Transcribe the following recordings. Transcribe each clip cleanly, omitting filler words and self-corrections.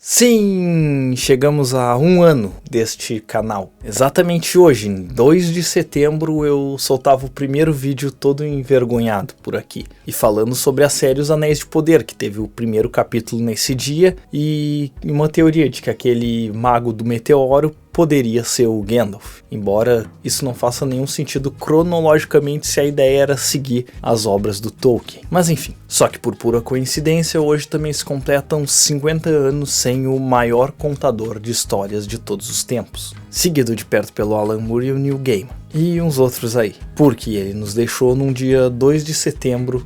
Sim, chegamos a 1 ano deste canal. Exatamente hoje, em 2 de setembro, eu soltava o primeiro vídeo todo envergonhado por aqui. E falando sobre a série Os Anéis de Poder, que teve o primeiro capítulo nesse dia. E uma teoria de que aquele mago do meteoro poderia ser o Gandalf, embora isso não faça nenhum sentido cronologicamente se a ideia era seguir as obras do Tolkien. Mas enfim, só que por pura coincidência, hoje também se completam 50 anos sem o maior contador de histórias de todos os tempos, seguido de perto pelo Alan Moore e o Neil Gaiman, e uns outros aí, porque ele nos deixou num dia 2 de setembro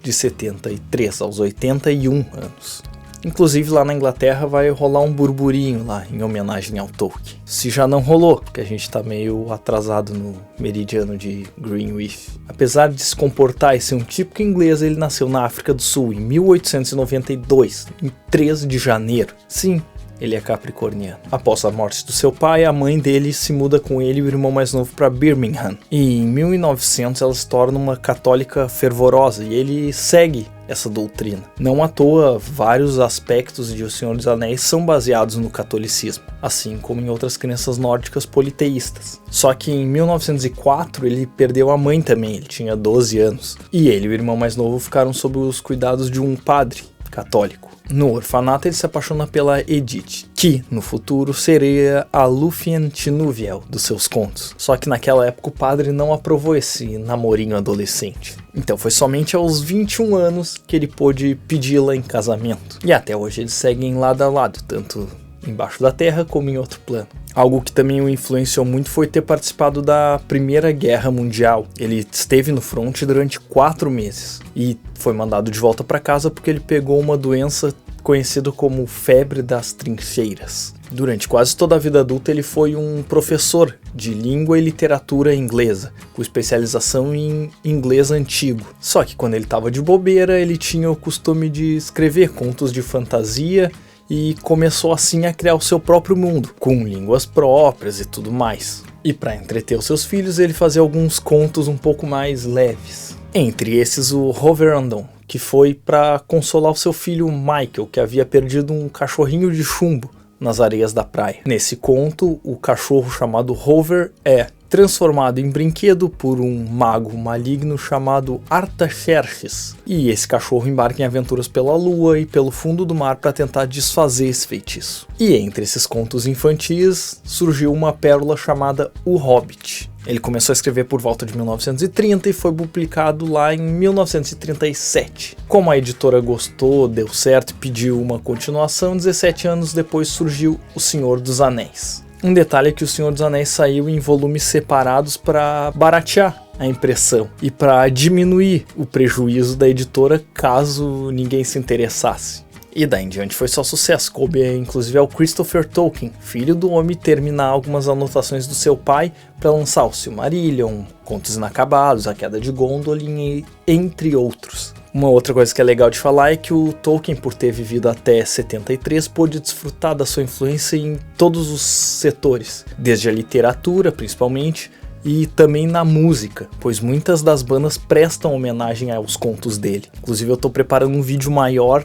de 73, aos 81 anos. Inclusive lá na Inglaterra vai rolar um burburinho lá em homenagem ao Tolkien. Se já não rolou, porque a gente tá meio atrasado no meridiano de Greenwich. Apesar de se comportar e ser um típico inglês, ele nasceu na África do Sul em 1892, em 13 de janeiro. Sim, ele é capricorniano. Após a morte do seu pai, a mãe dele se muda com ele e o irmão mais novo para Birmingham. E em 1900 ela se torna uma católica fervorosa e ele segue essa doutrina. Não à toa, vários aspectos de O Senhor dos Anéis são baseados no catolicismo, assim como em outras crenças nórdicas politeístas. Só que em 1904 ele perdeu a mãe também, ele tinha 12 anos. E ele e o irmão mais novo ficaram sob os cuidados de um padre católico. No orfanato ele se apaixona pela Edith, que no futuro seria a Lúthien Tinuviel dos seus contos. Só que naquela época o padre não aprovou esse namorinho adolescente. Então foi somente aos 21 anos que ele pôde pedi-la em casamento. E até hoje eles seguem lado a lado, tanto embaixo da terra como em outro plano. Algo que também o influenciou muito foi ter participado da Primeira Guerra Mundial. Ele esteve no fronte durante 4 meses e foi mandado de volta para casa porque ele pegou uma doença conhecida como febre das trincheiras. Durante quase toda a vida adulta ele foi um professor de língua e literatura inglesa, com especialização em inglês antigo. Só que quando ele estava de bobeira, ele tinha o costume de escrever contos de fantasia e começou assim a criar o seu próprio mundo, com línguas próprias e tudo mais. E para entreter os seus filhos, ele fazia alguns contos um pouco mais leves. Entre esses, o Roverandom, que foi para consolar o seu filho Michael, que havia perdido um cachorrinho de chumbo nas areias da praia. Nesse conto, o cachorro chamado Rover é transformado em brinquedo por um mago maligno chamado Artaxerxes. E esse cachorro embarca em aventuras pela lua e pelo fundo do mar para tentar desfazer esse feitiço. E entre esses contos infantis surgiu uma pérola chamada O Hobbit. Ele começou a escrever por volta de 1930 e foi publicado lá em 1937. Como a editora gostou, deu certo e pediu uma continuação, 17 anos depois surgiu O Senhor dos Anéis. Um detalhe é que O Senhor dos Anéis saiu em volumes separados para baratear a impressão e para diminuir o prejuízo da editora caso ninguém se interessasse. E daí em diante foi só sucesso, coube inclusive ao Christopher Tolkien, filho do homem, terminar algumas anotações do seu pai para lançar o Silmarillion, Contos Inacabados, A Queda de Gondolin, entre outros. Uma outra coisa que é legal de falar é que o Tolkien, por ter vivido até 73, pôde desfrutar da sua influência em todos os setores, desde a literatura principalmente, e também na música, pois muitas das bandas prestam homenagem aos contos dele. Inclusive eu estou preparando um vídeo maior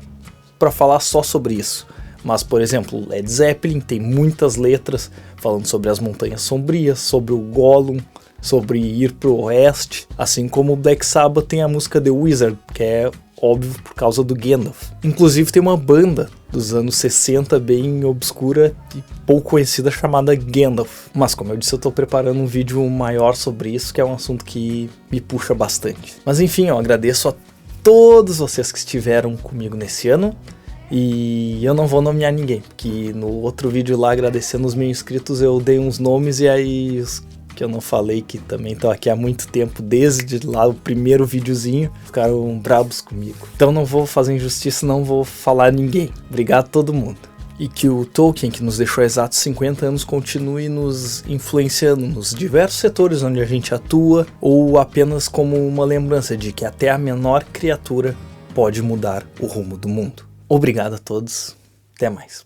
para falar só sobre isso. Mas, por exemplo, Led Zeppelin tem muitas letras falando sobre as Montanhas Sombrias, sobre o Gollum, sobre ir pro oeste, assim como o Black Sabbath tem a música The Wizard, que é óbvio por causa do Gandalf. Inclusive tem uma banda dos anos 60 bem obscura e pouco conhecida chamada Gandalf. Mas como eu disse, eu tô preparando um vídeo maior sobre isso, que é um assunto que me puxa bastante. Mas enfim, eu agradeço a todos vocês que estiveram comigo nesse ano. E eu não vou nomear ninguém, porque no outro vídeo lá agradecendo os 1000 inscritos eu dei uns nomes e aí os que eu não falei, que também estão aqui há muito tempo, desde lá o primeiro videozinho, ficaram brabos comigo. Então não vou fazer injustiça, não vou falar ninguém. Obrigado a todo mundo. E que o Tolkien, que nos deixou exatos 50 anos, continue nos influenciando nos diversos setores onde a gente atua, ou apenas como uma lembrança de que até a menor criatura pode mudar o rumo do mundo. Obrigado a todos, até mais.